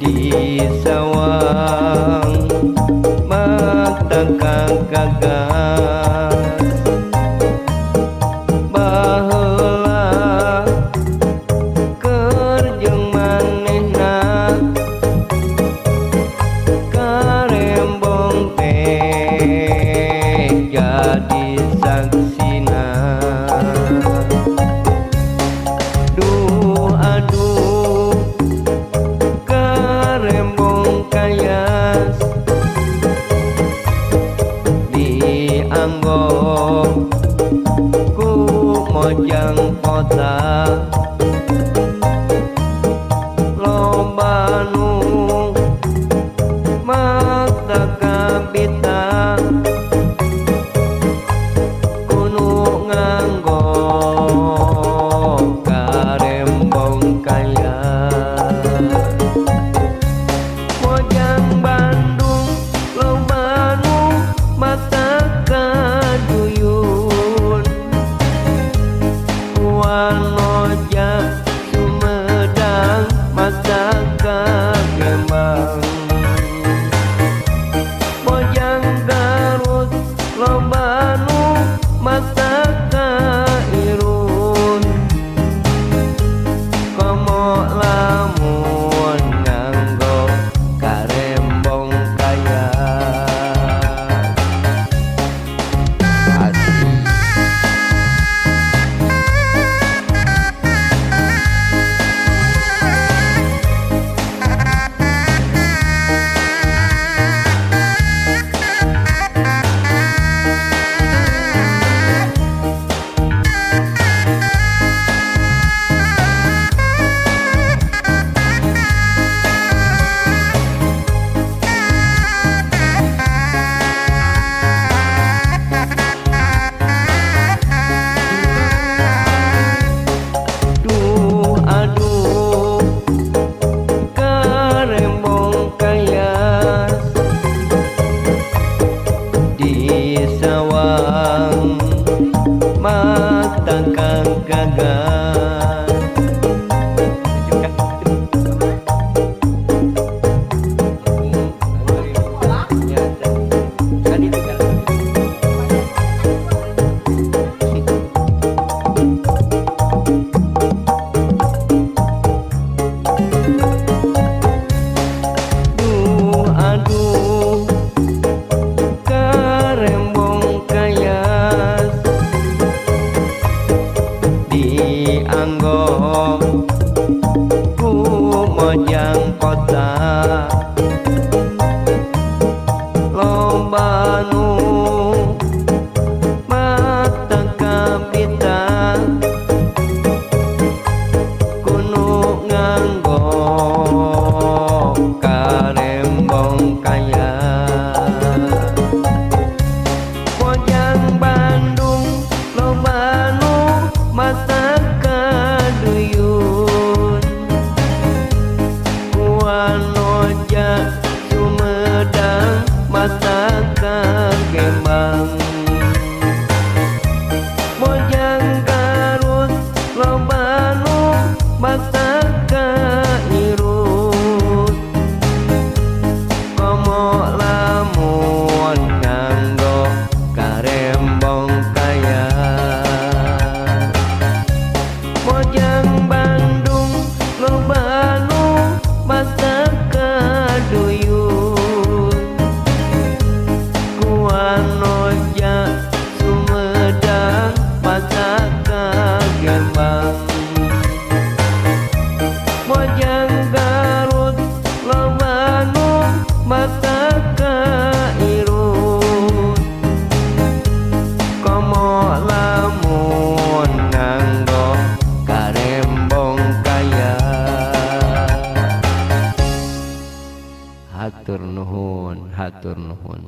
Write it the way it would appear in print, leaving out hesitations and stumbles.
di sawang mata gagas baheula kerjeng manehna karembong teh jadi saksina. Duh aduh karembong kayas dianggo ku mojang kota loba nu makta kabita kuno nganggo karembong kaya mojang Bandung loba nu mata kaduyun wanoja Sumedang mata kagembang mojang Garut loba nu mata kairun komo lamun nganggo karembong kaya asik. Duh aduh karembong kayas di sawang mata gagas Duh aduh karembong kayas dianggo ku mojang kota loba nu mata kabita kuno nganggo karembong kaya mojang Bandung loba nu mata kaduyun wanoja Sumedang mata kagembang mojang Garut loba nu mata kairut komo lamun nganggo karembong kaya mojang Bandung loba nu mata kaduyun kuanoja Sumedang mata kagembang mojang Garut loba nu mata kairut komo lamun nganggo karembong kaya. Hatur nuhun, hatur nuhun.